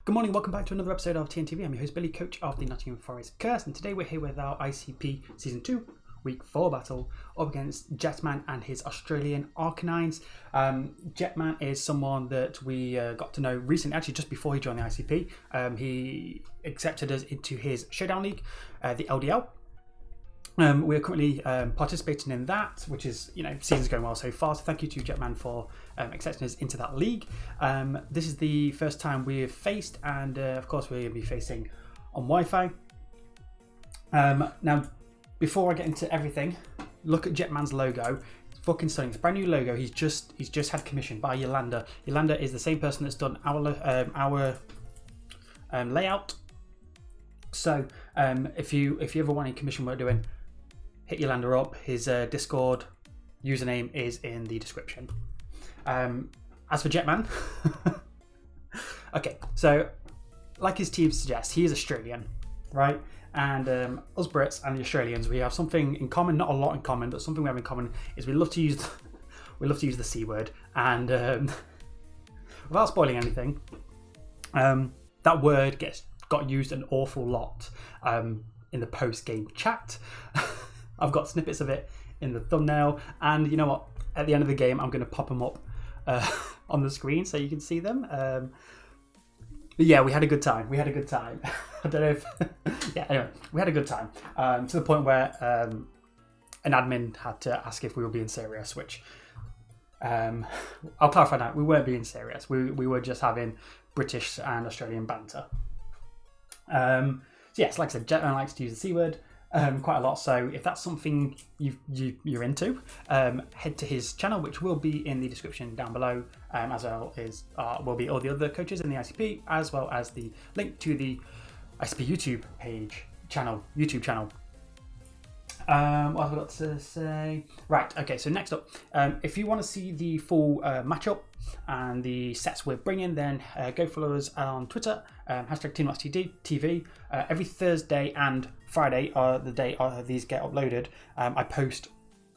Good morning, welcome back to another episode of TNTV. I'm your host Billy, coach of the Nottingham Forest Curse, and today we're here with our ICP Season 2 Week 4 battle up against Jetman and his Australian Arcanines. Jetman is someone that we got to know recently, actually just before he joined the ICP. He accepted us into his Showdown League, the LDL. We're currently participating in that, which is, season's going well so far. So thank you to Jetman for accepting us into that league. This is the first time we've faced, and of course we're going to be facing on Wi-Fi. Now, before I get into everything, look at Jetman's logo. It's fucking stunning. It's a brand new logo. He's just had commissioned by Ylander. Ylander is the same person that's done our layout. So if you ever want any commission work doing, hit Ylander up. His Discord username is in the description. As for Jetman, okay, so like his team suggests, he is Australian, right? And us Brits and the Australians, we have something in common. Not a lot in common, but something we have in common is we love to use the C word. And without spoiling anything, that word got used an awful lot in the post-game chat. I've got snippets of it in the thumbnail, and you know what? At the end of the game, I'm going to pop them up on the screen so you can see them. But yeah, we had a good time. I don't know if... yeah, anyway, we had a good time. To the point where an admin had to ask if we were being serious, which... I'll clarify that. We weren't being serious. We were just having British and Australian banter. So yes, like I said, Jetman likes to use the C word quite a lot. So if that's something you're into, head to his channel, which will be in the description down below, as well as will be all the other coaches in the ICP, as well as the link to the ICP YouTube YouTube channel. What have I got to say? Right, okay, so next up, if you want to see the full matchup and the sets we're bringing, then go follow us on Twitter, hashtag TeamLotsTV. Every Thursday and Friday are the day these get uploaded. I post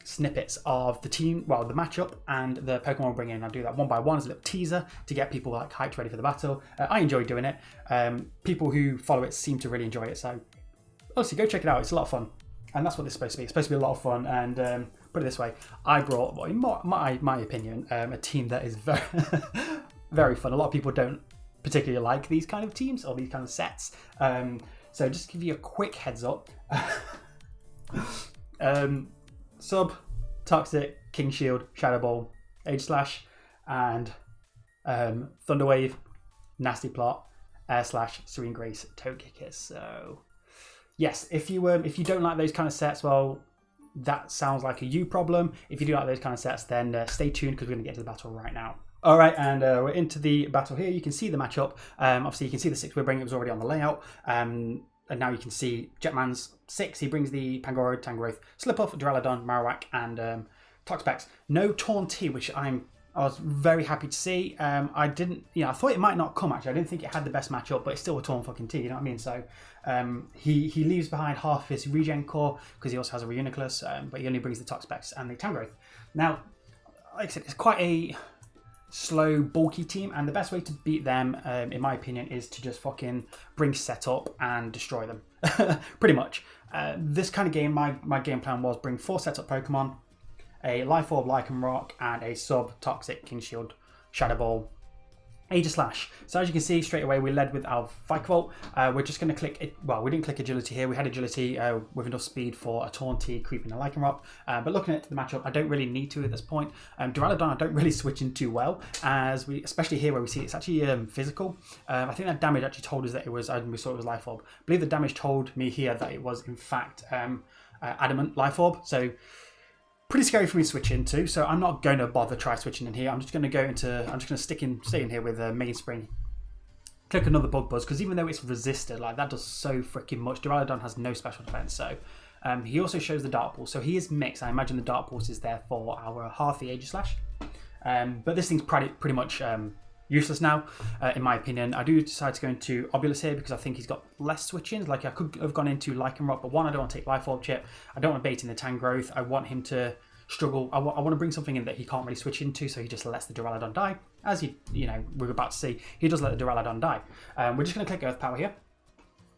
snippets of the matchup and the Pokemon we're bringing. I do that one by one as a little teaser to get people hyped ready for the battle. I enjoy doing it. People who follow it seem to really enjoy it, so honestly, go check it out. It's a lot of fun. And that's what it's supposed to be. It's supposed to be a lot of fun. And put it this way, I brought, in my opinion, a team that is very, very fun. A lot of people don't particularly like these kind of teams or these kind of sets. So just to give you a quick heads up. Sub, Toxic, King Shield, Shadow Ball, Age Slash, and Thunderwave, Nasty Plot, Air Slash, Serene Grace, Togekiss. So... yes, if you don't like those kind of sets, well, that sounds like a you problem. If you do like those kind of sets, then stay tuned because we're going to get to the battle right now. All right, and we're into the battle here. You can see the matchup. Obviously, you can see the 6 we're bringing. It was already on the layout. And now you can see Jetman's 6. He brings the Pangoro, Tangrowth, Slippuff, Duraludon, Marowak, and Toxapex. No Taunty, which I was very happy to see. I didn't, I thought it might not come actually. I didn't think it had the best matchup, but it's still a Taunt fucking T, you know what I mean? So he leaves behind half his Regen Core because he also has a Reuniclus, but he only brings the Toxapex and the Tangrowth. Now, like I said, it's quite a slow, bulky team, and the best way to beat them, in my opinion, is to just fucking bring set up and destroy them. Pretty much. This kind of game, my game plan was bring 4 set up Pokemon, a Life Orb, Lycanroc, and a Sub Toxic, King Shield, Shadow Ball, Aegislash. So as you can see, straight away we led with our Vikavolt. We're just going to click it. Well, we didn't click Agility here. We had Agility with enough speed for a Taunty, Creeping, and Lycanroc. But looking at the matchup, I don't really need to at this point. Duraludon I don't really switch in too well, especially here where we see it's actually physical. I think that damage actually told us that it was, we saw it was Life Orb. I believe the damage told me here that it was in fact Adamant Life Orb. So pretty scary for me to switch into, so I'm not going to bother try switching in here. I'm just going to stay in here with Mainspring. Click another Bug Buzz, because even though it's resisted, like that does so freaking much. Duraludon has no special defense, so he also shows the Dark Pulse. So he is mixed. I imagine the Dark Pulse is there for our Hearthy Aegislash. But this thing's pretty much useless now, in my opinion. I do decide to go into Obulus here because I think he's got less switch-ins. Like I could have gone into Lycanroc, but one, I don't want to take Life Orb chip. I don't want to bait in the Tangrowth. I want him to struggle. I want to bring something in that he can't really switch into, so he just lets the Duraludon die. As we're about to see, he does let the Duraludon die. We're just going to click Earth Power here.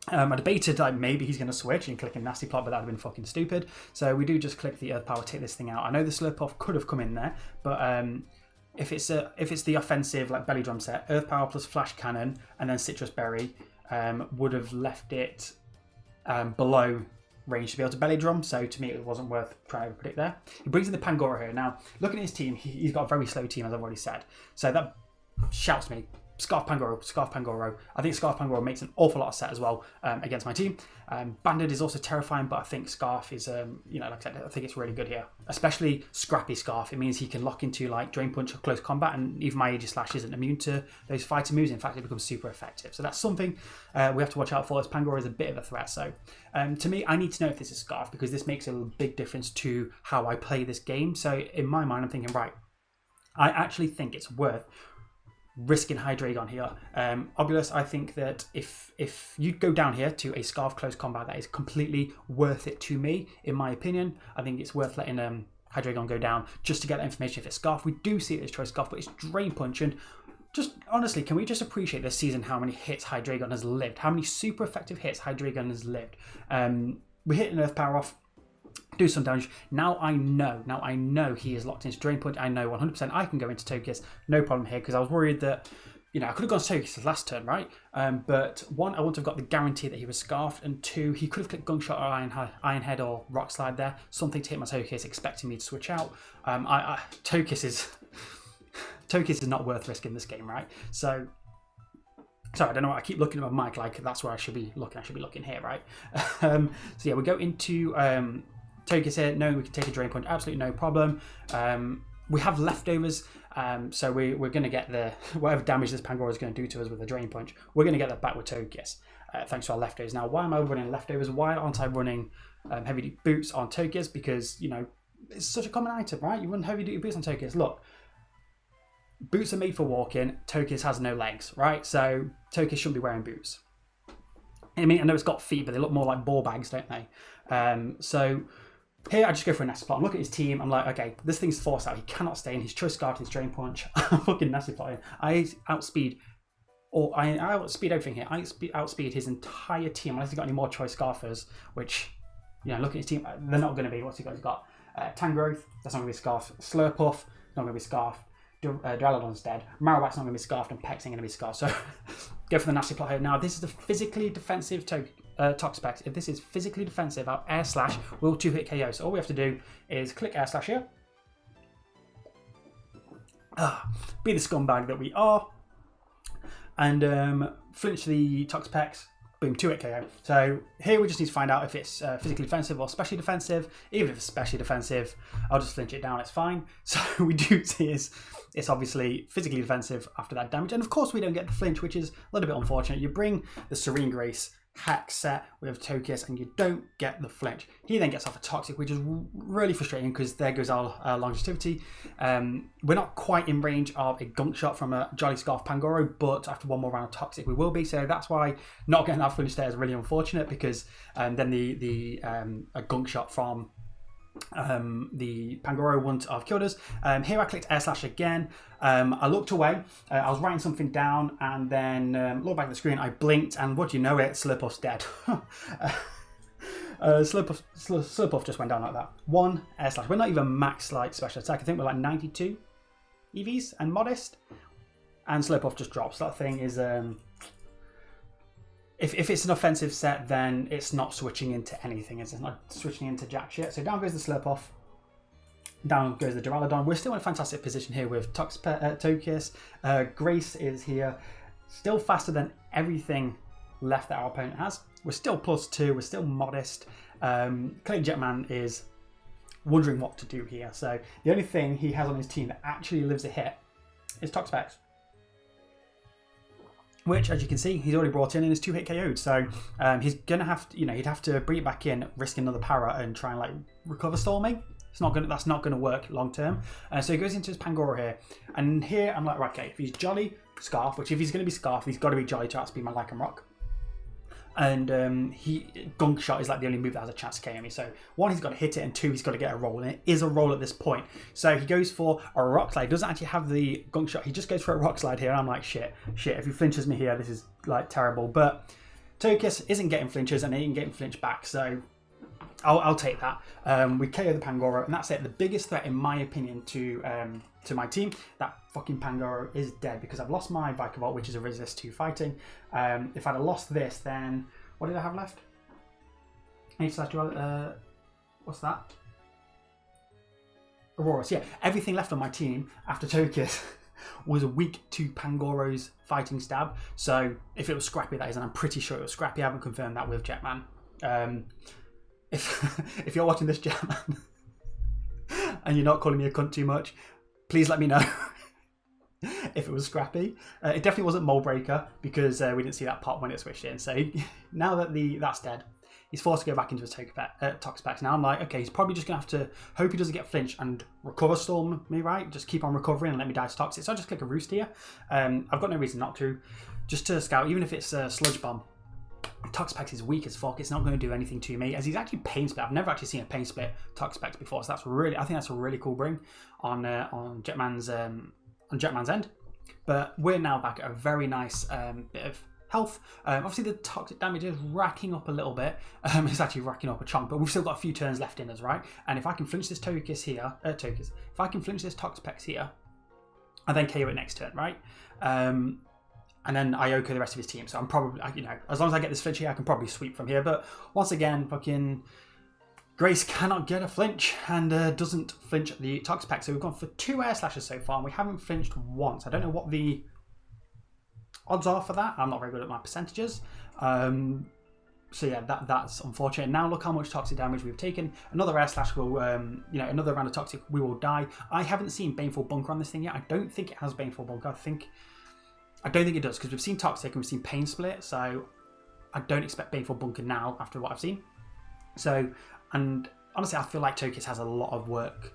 I debated like maybe he's going to switch and click a Nasty Plot, but that would have been fucking stupid. So we do just click the Earth Power, take this thing out. I know the Slurpuff could have come in there, but if it's the offensive like Belly Drum set, Earth Power plus Flash Cannon and then Citrus Berry would have left it below range to be able to Belly Drum. So to me, it wasn't worth trying to predict there. He brings in the Pangoro here. Now, looking at his team, he's got a very slow team, as I've already said. So that shouts me. Scarf Pangoro. I think Scarf Pangoro makes an awful lot of set as well against my team. Banded is also terrifying, but I think Scarf is, like I said, I think it's really good here. Especially Scrappy Scarf. It means he can lock into like Drain Punch or Close Combat, and even my Aegislash isn't immune to those fighter moves. In fact, it becomes super effective. So that's something we have to watch out for, as Pangoro is a bit of a threat. So to me, I need to know if this is Scarf, because this makes a big difference to how I play this game. So in my mind, I'm thinking, right, I actually think it's worth risking Hydreigon here. Obulus, I think that if you go down here to a Scarf Close Combat, that is completely worth it to me, in my opinion. I think it's worth letting Hydreigon go down just to get that information if it's Scarf. We do see it as Choice Scarf, but it's Drain Punch, and just honestly, can we just appreciate this season how many hits Hydreigon has lived, how many super effective hits Hydreigon has lived. We hit an Earth Power off, do some damage. Now I know he is locked into Drain Punch. I know 100% I can go into Togekiss, no problem here, because I was worried that, I could have gone to Togekiss last turn, right? But one, I wouldn't have got the guarantee that he was Scarfed, and two, he could have clicked Gunk Shot or Iron Head or Rock Slide there, something to hit my Togekiss, expecting me to switch out. Togekiss is not worth risking this game, right? So, sorry, I don't know why I keep looking at my mic like that's where I should be looking. I should be looking here, right? So yeah, we go into Togekiss here, knowing we can take a Drain Punch, absolutely no problem. We have leftovers, so we're going to get whatever damage this Pangoro is going to do to us with a Drain Punch, we're going to get that back with Togekiss, thanks to our leftovers. Now, why am I running leftovers? Why aren't I running heavy duty boots on Togekiss? Because, it's such a common item, right? You run heavy duty boots on Togekiss. Look, boots are made for walking. Togekiss has no legs, right? So Togekiss shouldn't be wearing boots. I mean, I know it's got feet, but they look more like ball bags, don't they? So here I just go for a Nasty Plot. I'm looking at his team. I'm like, okay, this thing's forced out. He cannot stay in his Choice Scarf, his Drain Punch. I'm fucking Nasty Plotting. I outspeed everything here. I outspeed his entire team, unless he's got any more Choice Scarfers, which, look at his team. They're not going to be. What's he got? He's got Tangrowth. That's not going to be Scarf. Slurpuff. Not going to be Scarf. Duraludon's dead. Marowak's not going to be Scarfed, and Peck's ain't going to be Scarfed. So go for the Nasty Plot here. Now, this is the physically defensive Toxapex. If this is physically defensive, our Air Slash will 2-hit KO. So all we have to do is click Air Slash here. Be the scumbag that we are. And flinch the Toxapex. Boom, 2-hit KO. So here we just need to find out if it's physically defensive or specially defensive. Even if it's specially defensive, I'll just flinch it down, it's fine. So we do see it's obviously physically defensive after that damage. And of course we don't get the flinch, which is a little bit unfortunate. You bring the Serene Grace hack set with Togekiss and you don't get the flinch. He then gets off a Toxic, which is really frustrating because there goes our longevity. We're not quite in range of a Gunk Shot from a Jolly Scarf Pangoro, but after one more round of Toxic we will be, so that's why not getting that flinch there is really unfortunate, because then a Gunk Shot from the Pangoro wouldn't have killed us. Here I clicked Air Slash again. I looked away. I was writing something down, and then looked back at the screen. I blinked, and what do you know? Slurpuff's dead. Slurpuff just went down like that. One Air Slash. We're not even max like special attack. I think we're like 92 EVs and modest, and Slurpuff just drops. That thing is If it's an offensive set, then it's not switching into anything. It's not switching into jack shit. So down goes the Slurpuff. Down goes the Duraludon. We're still in a fantastic position here with Togekiss. Grace is here. Still faster than everything left that our opponent has. We're still +2. We're still modest. Clayton Jetman is wondering what to do here. So the only thing he has on his team that actually lives a hit is Toxapex, which, as you can see, he's already brought in and is 2-hit KO'd. So he's gonna have to, he'd have to bring it back in, risk another para, and try and like recover Storming. That's not gonna work long term. So he goes into his Pangoro here, and here I'm like, right, okay, if he's Jolly Scarf, which if he's gonna be Scarf, he's got to be Jolly to outspeed my Lycanroc. And Gunk Shot is like the only move that has a chance to KO me. So 1, he's got to hit it, and 2, he's got to get a roll. And it is a roll at this point. So he goes for a Rock Slide. He doesn't actually have the Gunk Shot. He just goes for a Rock Slide here. And I'm like, shit. If he flinches me here, this is like terrible. But Togekiss isn't getting flinches, and he ain't getting flinched back. So I'll take that. We KO the Pangoro, and that's it. The biggest threat, in my opinion, to my team, that fucking Pangoro is dead because I've lost my Vikavolt, which is a resist to fighting. If I'd have lost this, then what did I have left? What's that? Aurorus. Yeah, everything left on my team after Togekiss was weak to Pangoro's fighting stab. So if it was Scrappy, that is, and I'm pretty sure it was Scrappy. I haven't confirmed that with Jetman. If you're watching this, Jetman, and you're not calling me a cunt too much, please let me know if it was Scrappy. It definitely wasn't Mole Breaker because we didn't see that pop when it switched in. So now that that's dead, he's forced to go back into his Toxapex. Now I'm like, okay, he's probably just going to have to hope he doesn't get flinched and recover storm me, right? Just keep on recovering and let me die to Toxic. So I just click a Roost here. I've got no reason not to. Just to scout, even if it's a Sludge Bomb, Toxapex is weak as fuck. It's not going to do anything to me, as he's actually Pain Split. I've never actually seen a Pain Split Toxapex before, so I think that's a really cool bring on Jetman's end. But we're now back at a very nice bit of health. Obviously the toxic damage is racking up a little bit. It's actually racking up a chunk, but we've still got a few turns left in us, right? And if I can flinch this Togekiss here, if I can flinch this Toxapex here, and then KO it next turn, right? And then I OHKO the rest of his team. So I'm probably, as long as I get this flinch here, I can probably sweep from here. But once again, fucking Grace cannot get a flinch and doesn't flinch the Toxapex. So we've gone for 2 Air Slashes so far, and we haven't flinched once. I don't know what the odds are for that. I'm not very good at my percentages. So yeah, that's unfortunate. Now look how much toxic damage we've taken. Another Air Slash will, another round of toxic, we will die. I haven't seen Baneful Bunker on this thing yet. I don't think it has Baneful Bunker. I don't think it does, because we've seen Toxic and we've seen Pain Split, so I don't expect Baneful Bunker now after what I've seen. So, and honestly, I feel like Togekiss has a lot of work.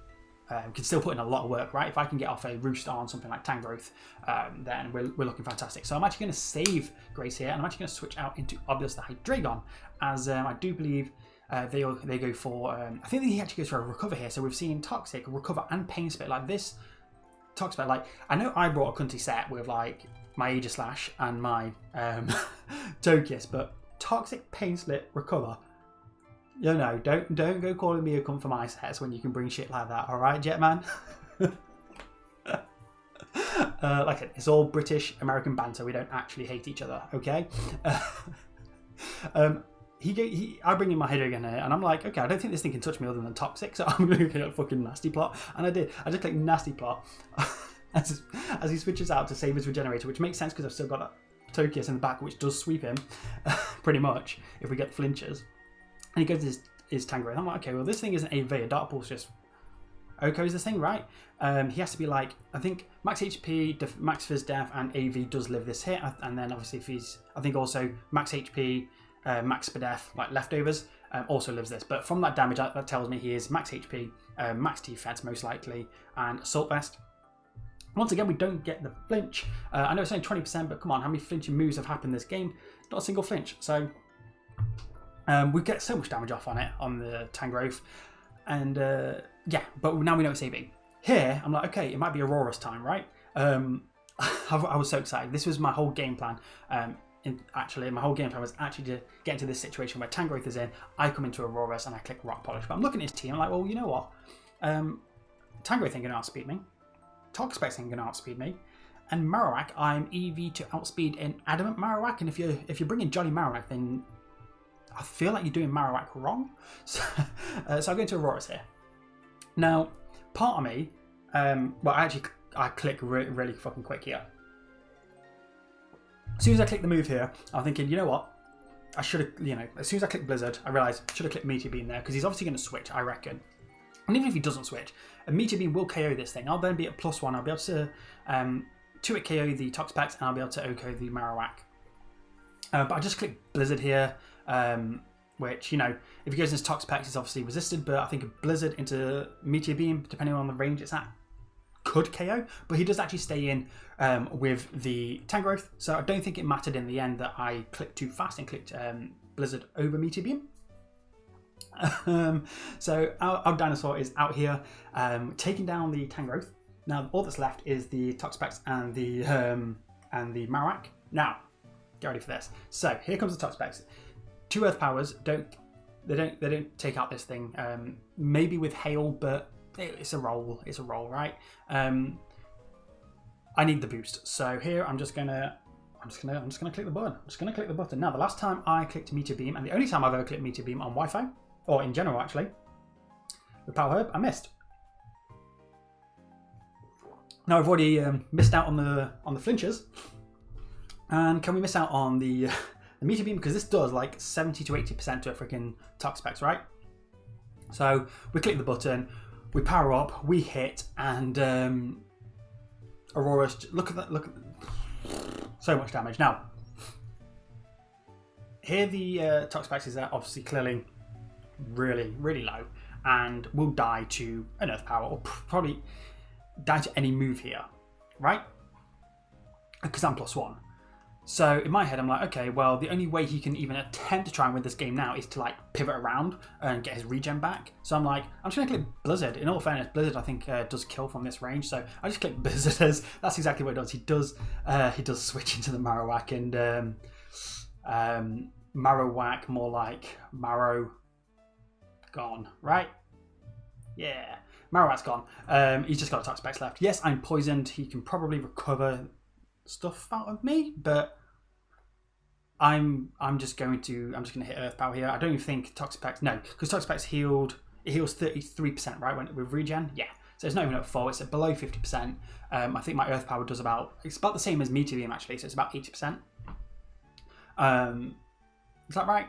Can still put in a lot of work, right? If I can get off a Roost on something like Tangrowth, then we're looking fantastic. So I'm actually going to save Grace here, and I'm actually going to switch out into Obelisk the Hydreigon, as I do believe they go for, I think he actually goes for a Recover here. So we've seen Toxic, Recover, and Pain Split. Like this Toxic, like, I know I brought a cunty set with like my Aegislash and my Togekiss, but Toxic, Pain Split, Recover. Don't go calling me a cunt for my sets when you can bring shit like that, alright, Jetman? Like I said, it's all British American banter. We don't actually hate each other, okay? I bring in my Hydreigon here, and I'm like, okay, I don't think this thing can touch me other than Toxic, so I'm going to get a fucking Nasty Plot. And I did. I just clicked Nasty Plot as he switches out to save his Regenerator, which makes sense because I've still got a Togekiss in the back, which does sweep him, pretty much, if we get flinches. And he goes to his Tangrowth. I'm like, okay, well, this thing isn't AV. A Dark Pulse just OHKOs this thing, right? He has to be like, I think max HP, max Fizz Def, and AV does live this hit. And then obviously if he's, I think also max HP, max Spadef, like leftovers, also lives this. But from that damage, that tells me he is max HP, max defense most likely, and Assault Vest. Once again, we don't get the flinch. I know it's only 20%, but come on, how many flinching moves have happened this game? Not a single flinch. So we get so much damage off on it, on the Tangrowth. And yeah, but now we know it's AV. Here, I'm like, okay, it might be Aurora's time, right? I was so excited. This was my whole game plan. My whole game plan was actually to get into this situation where Tangrowth is in, I come into Aurora's and I click Rock Polish. But I'm looking at his team, I'm like, well, you know what? Tangrowth ain't going to outspeed me. Toxapex ain't going to outspeed me. And Marowak, I'm EV to outspeed an Adamant Marowak. And if you're bringing Jolly Marowak, then I feel like you're doing Marowak wrong. So I go into Aurora's here. Now, part of me, I click really fucking quick here. As soon as I click the move here, I'm thinking, you know what? I should have, as soon as I click Blizzard, I realised I should have clicked Meteor Beam there, because he's obviously going to switch, I reckon. And even if he doesn't switch, a Meteor Beam will KO this thing. I'll then be at +1. I'll be able to 2-hit KO the Toxapex, and I'll be able to OHKO the Marowak. But I just click Blizzard here, which, if he goes into Toxapex, it's obviously resisted, but I think a Blizzard into Meteor Beam, depending on the range it's at, could KO, but he does actually stay in with the Tangrowth. So I don't think it mattered in the end that I clicked too fast and clicked Blizzard over Meteor Beam. So our dinosaur is out here, taking down the Tangrowth. Now all that's left is the Toxapex and the Marowak. Now, get ready for this. So here comes the Toxapex. 2 Earth powers don't take out this thing. Maybe with Hail, but it's a roll. It's a roll, right? I need the boost. So here I'm just gonna click the button. I'm just gonna click the button. Now the last time I clicked Meteor Beam, and the only time I've ever clicked Meteor Beam on Wi-Fi, or in general actually, with Power Herb, I missed. Now I've already missed out on the flinches, and can we miss out on the Meteor Beam, because this does like 70 to 80% to a freaking Toxapex, right? So we click the button, we power up, we hit, and Aurora's, look at that, look at so much damage. Now here the Toxapex is obviously clearly really low and will die to an Earth Power, or probably die to any move here, right? Because I'm +1. So in my head, I'm like, okay, well, the only way he can even attempt to try and win this game now is to like pivot around and get his regen back. So I'm like, I'm just going to click Blizzard. In all fairness, Blizzard I think does kill from this range. So I just click Blizzard as that's exactly what it does. He does switch into the Marowak, and Marowak more like Marrow gone, right? Yeah, Marowak's gone. He's just got a Toxapex left. Yes, I'm poisoned. He can probably recover stuff out of me, but I'm just going to hit Earth Power here. I don't even think Toxapex, no, because Toxapex heals 33%, right, with regen. Yeah, so it's not even at full, it's at below 50%. I think my Earth Power does it's about the same as Meteor Beam actually, so it's about 80%. Is that right?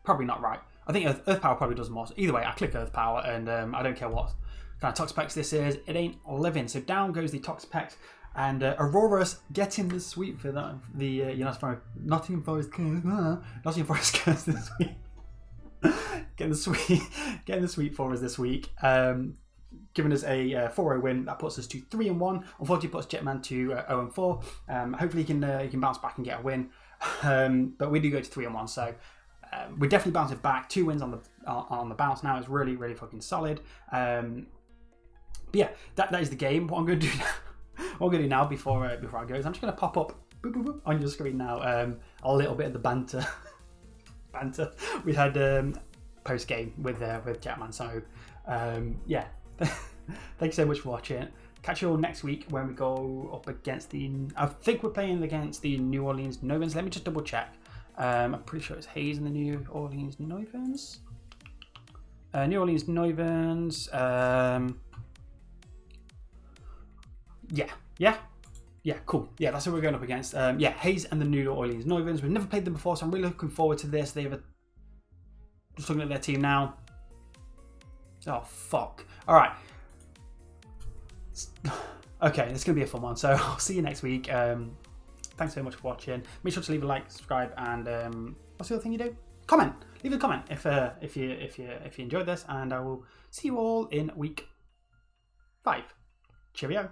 Probably not right. I think Earth Power probably does more. So either way, I click Earth Power, and I don't care what kind of Toxapex this is. It ain't living. So down goes the Toxapex, and Aurora's getting the sweep for that. The Nottingham Forest curse this week. getting the sweep for us this week. Giving us a 4-0 win. That puts us to 3-1. Unfortunately, puts Jetman to 0-4. Hopefully, he can bounce back and get a win. But we do go to 3-1. So we're definitely bouncing back. 2 wins on the bounce now is really fucking solid. But yeah, that is the game. What I'm going to do now. What I'm going to do now before I go is I'm just going to pop up boop, boop, boop, on your screen now a little bit of the banter we had post game with Jetman. So yeah, thanks so much for watching. Catch you all next week when we go up against I think we're playing against the New Orleans Novans. Let me just double check. I'm pretty sure it's Hayes and the New Orleans Novans. New Orleans Novans. Yeah, cool. Yeah, that's what we're going up against. Yeah, Hayes and the New Orleans Novans. We've never played them before, so I'm really looking forward to this. They have just looking at their team now. Oh, fuck. All right. Okay, it's going to be a fun one. So I'll see you next week. Thanks so much for watching. Make sure to leave a like, subscribe, and what's the other thing you do? Comment. Leave a comment if you enjoyed this, and I will see you all in week 5. Cheerio.